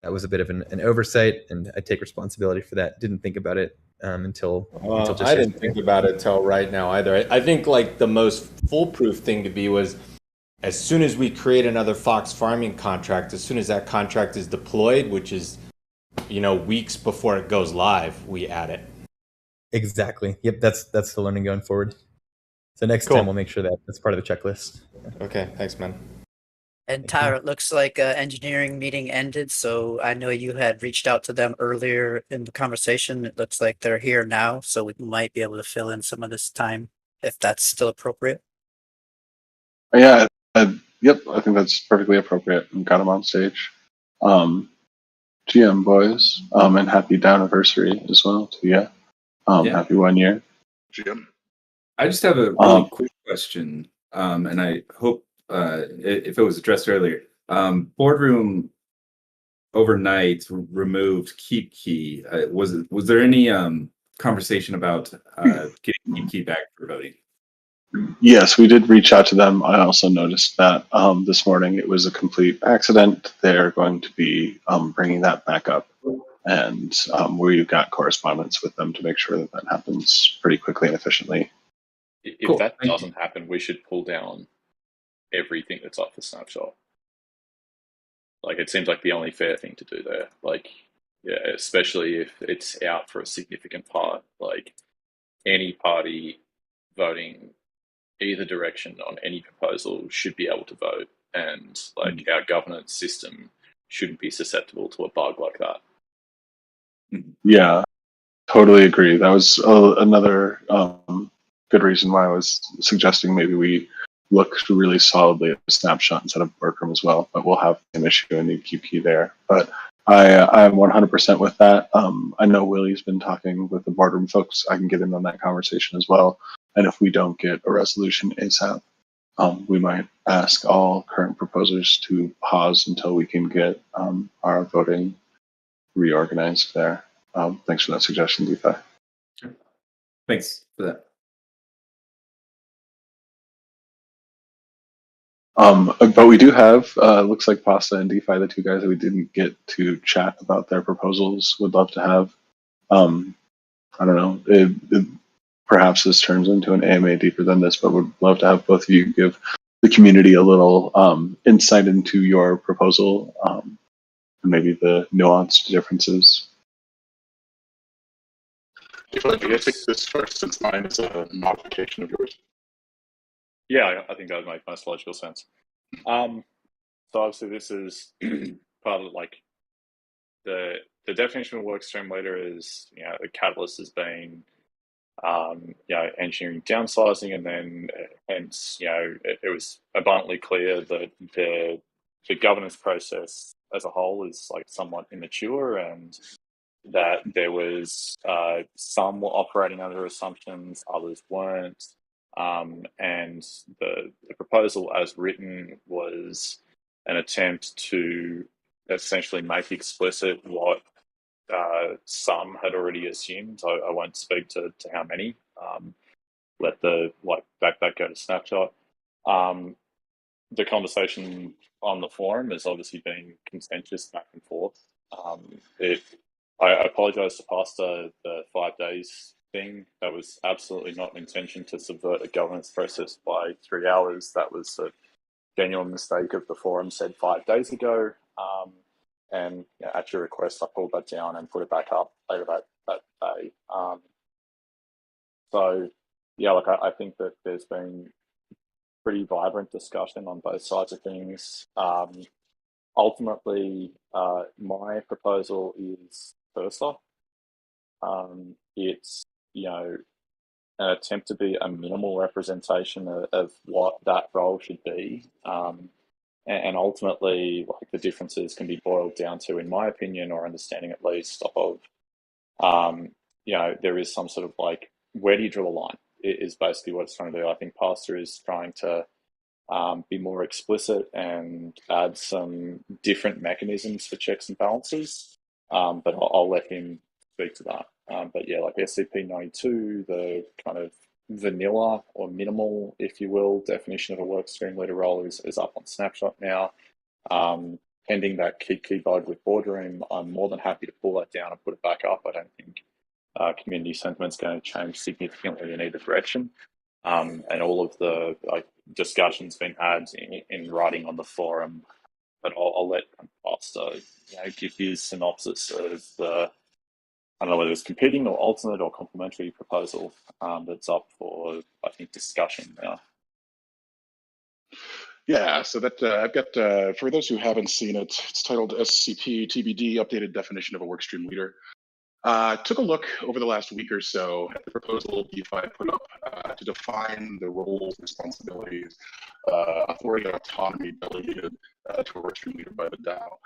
That was a bit of an oversight, and I take responsibility for that. Didn't think about it until just I didn't yesterday. think about it till right now either. I think like the most foolproof thing to be was as soon as we create another Fox Farming contract, as soon as that contract is deployed, which is weeks before it goes live, we add it. Exactly. Yep, that's the learning going forward. So next Cool. time we'll make sure that that's part of the checklist. Okay, thanks, man. And Tyler, it looks like engineering meeting ended, so I know you had reached out to them earlier in the conversation. It looks like they're here now, so we might be able to fill in some of this time if that's still appropriate. Yeah, yep, I think that's perfectly appropriate. And got him on stage. GM boys, and happy DAO anniversary as well to you. Yeah. Happy 1 year. Jim. I just have a really quick question, and I hope if it was addressed earlier. Boardroom overnight removed Keep Key. Was there any conversation about getting Keep Key back for voting? Yes, we did reach out to them. I also noticed that this morning it was a complete accident. They're going to be bringing that back up. And we've got correspondence with them to make sure that happens pretty quickly and efficiently. If Cool. that Thank doesn't happen, we should pull down everything that's off the snapshot. Like, it seems like the only fair thing to do there. Like, yeah, especially if it's out for a significant part. Like, any party voting either direction on any proposal should be able to vote, and like our governance system shouldn't be susceptible to a bug like that. Yeah, totally agree. That was another good reason why I was suggesting maybe we look really solidly at the snapshot instead of workroom as well. But we'll have an issue and need QP there. But I'm 100% with that. I know Willie's been talking with the boardroom folks. I can get in on that conversation as well. And if we don't get a resolution ASAP, we might ask all current proposers to pause until we can get our voting reorganized there. Thanks for that suggestion, DeFi. Thanks for that. But we do have, looks like Pasta and DeFi, the two guys that we didn't get to chat about their proposals, would love to have. I don't know, perhaps this turns into an AMA deeper than this, but would love to have both of you give the community a little insight into your proposal and maybe the nuanced differences. I take this first since mine is a modification of yours. Yeah, I think that would make most logical sense. So obviously this is part of like the definition of work stream leader is, you know, the catalyst has been you know, engineering downsizing, and then hence, you know, it was abundantly clear that the governance process as a whole is like somewhat immature, and that there was some were operating under assumptions, others weren't, and the proposal as written was an attempt to essentially make explicit what some had already assumed. I won't speak to how many. Let the like that go to snapshot. The conversation on the forum has obviously been contentious back and forth. I apologise to Pastor the 5 days thing. That was absolutely not an intention to subvert a governance process by 3 hours. That was a genuine mistake of the forum said 5 days ago. And yeah, at your request, I pulled that down and put it back up later that day. So yeah, like I think that there's been pretty vibrant discussion on both sides of things. Ultimately, my proposal is FIRSA. It's, you know, an attempt to be a minimal representation of what that role should be. And ultimately, like the differences can be boiled down to, in my opinion, or understanding at least, of, you know, there is some sort of like, where do you draw the line? It is basically what it's trying to do. I think Pastor is trying to be more explicit and add some different mechanisms for checks and balances. But I'll let him speak to that. But yeah, like SCP-92, the kind of vanilla or minimal, if you will, definition of a work stream leader role is up on Snapshot now. Pending that key bug with Boardroom, I'm more than happy to pull that down and put it back up. I don't think community sentiment's going to change significantly in either direction. And all of the discussions been had in writing on the forum, but I'll let Pastor, you know, give his synopsis of the, I don't know whether it's competing or alternate or complementary proposal that's up for, I think, discussion now. Yeah, so that I've got, for those who haven't seen it, it's titled SCP TBD Updated Definition of a Workstream Leader. Took a look over the last week or so at the proposal DeFi put up to define the roles, responsibilities, authority, and autonomy delegated to a workstream leader by the DAO.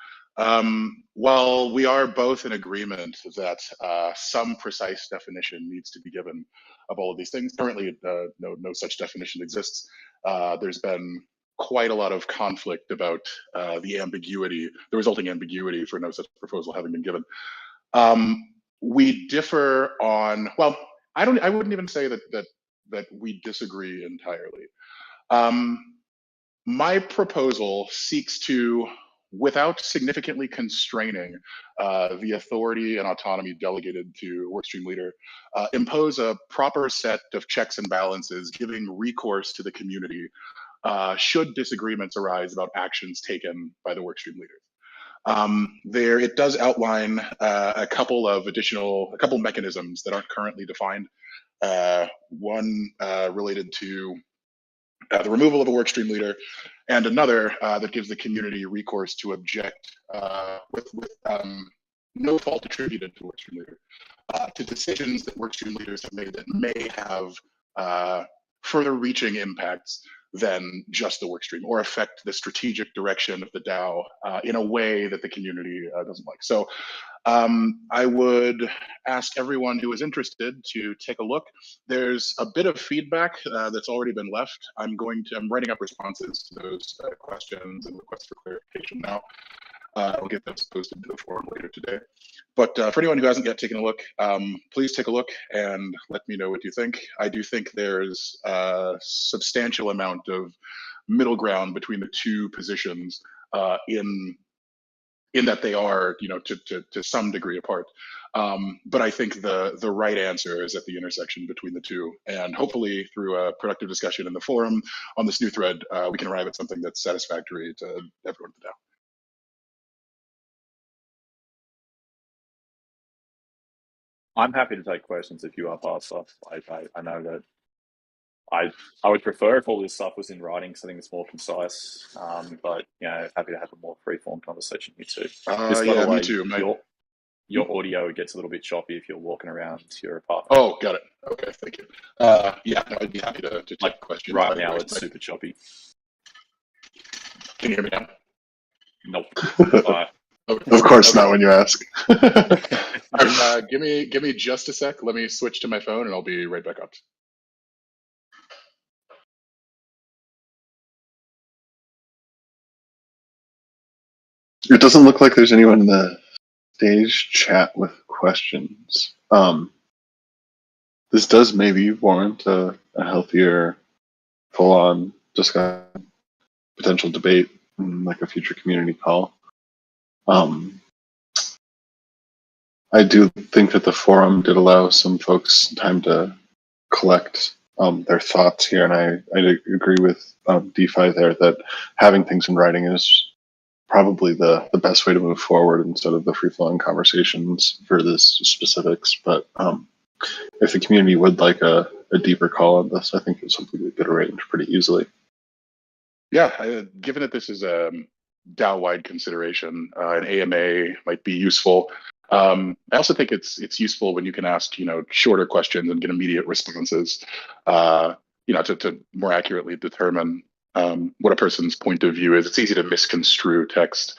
While we are both in agreement that some precise definition needs to be given of all of these things, currently no such definition exists. There's been quite a lot of conflict about the resulting ambiguity for no such proposal having been given. We differ on, well, I wouldn't even say that we disagree entirely. My proposal seeks to, without significantly constraining the authority and autonomy delegated to workstream leader, impose a proper set of checks and balances, giving recourse to the community should disagreements arise about actions taken by the workstream leaders. There, it does outline a couple mechanisms that aren't currently defined. One related to the removal of a workstream leader, and another that gives the community recourse to object with no fault attributed to workstream leader to decisions that workstream leaders have made that may have further reaching impacts than just the workstream, or affect the strategic direction of the DAO in a way that the community doesn't like. So I would ask everyone who is interested to take a look. There's a bit of feedback that's already been left. I'm writing up responses to those questions and requests for clarification now. I'll get those posted to the forum later today. But for anyone who hasn't yet taken a look, please take a look and let me know what you think. I do think there's a substantial amount of middle ground between the two positions in that they are, you know, to some degree apart. But I think the right answer is at the intersection between the two. And hopefully through a productive discussion in the forum on this new thread, we can arrive at something that's satisfactory to everyone at the DAO. I'm happy to take questions if you are, Pastor. I know that I would prefer if all this stuff was in writing, because I think it's more concise. But happy to have a more free-form conversation here too. Just by the way, me too. your audio gets a little bit choppy if you're walking around your apartment. Oh, got it. Okay, thank you. I'd be happy to take questions. Right now, it's super choppy. Can you hear me now? Nope. Of course not when you ask. Give me just a sec. Let me switch to my phone, and I'll be right back up. It doesn't look like there's anyone in the stage chat with questions. This does maybe warrant a healthier, full-on discussion, potential debate, like a future community call. I do think that the forum did allow some folks time to collect their thoughts here, and I agree with DeFi there that having things in writing is probably the best way to move forward instead of the free-flowing conversations for this specifics. But if the community would like a deeper call on this, I think it's something we could arrange pretty easily. Yeah, given that this is a DAO-wide consideration, an AMA might be useful. I also think it's useful when you can ask shorter questions and get immediate responses. To more accurately determine what a person's point of view is. It's easy to misconstrue text,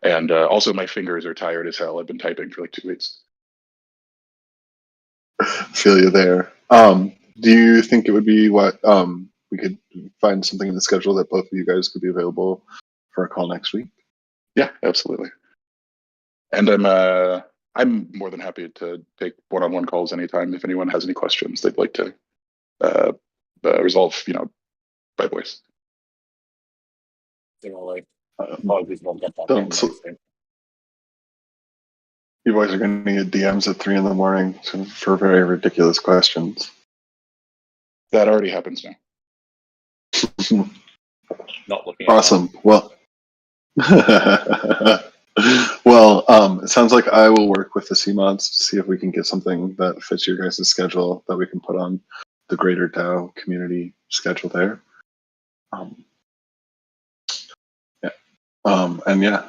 and also my fingers are tired as hell. I've been typing for like 2 weeks. Feel you there. Do you think it would be we could find something in the schedule that both of you guys could be available for a call next week? Yeah, absolutely. And I'm more than happy to take one-on-one calls anytime if anyone has any questions they'd like to resolve, by voice. Apologies, won't get that. You boys are going to get DMs at 3 a.m. for very ridiculous questions. That already happens now. Not looking. Awesome. Well, it sounds like I will work with the CMODs to see if we can get something that fits your guys' schedule that we can put on the greater DAO community schedule there.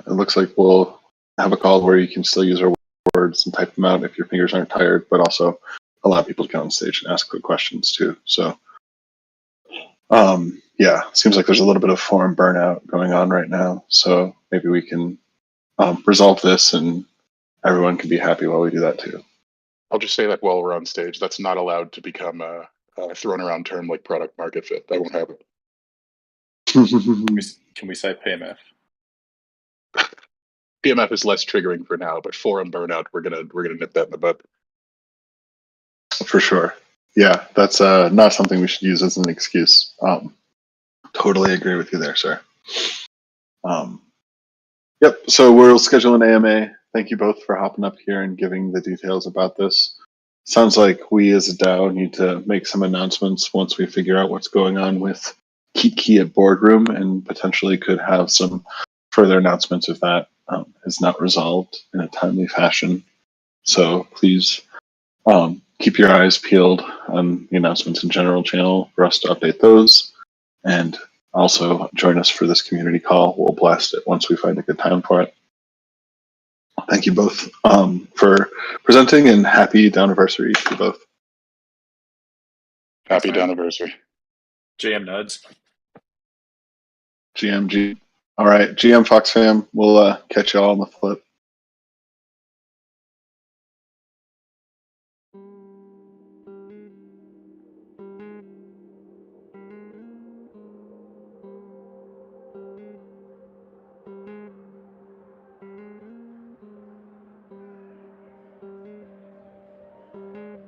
It looks like we'll have a call where you can still use our words and type them out if your fingers aren't tired, but also allow people to get on stage and ask quick questions too. So, seems like there's a little bit of forum burnout going on right now. So maybe we can resolve this and everyone can be happy while we do that too. I'll just say that while we're on stage, that's not allowed to become a thrown around term like product market fit. That won't happen. Can we say PMF? PMF is less triggering for now, but forum burnout, we're gonna nip that in the bud. For sure. Yeah, that's not something we should use as an excuse. Totally agree with you there, sir. Yep, so we'll schedule an AMA. Thank you both for hopping up here and giving the details about this. Sounds like we as a DAO need to make some announcements once we figure out what's going on with Key at Boardroom, and potentially could have some further announcements if that is not resolved in a timely fashion. So please keep your eyes peeled on the announcements in general channel for us to update those. And also join us for this community call. We'll blast it once we find a good time for it. Thank you both for presenting, and happy DAOniversary to you both. Happy DAOniversary. GM nerds. GMG. All right, GM Fox fam, we'll catch you all on the flip.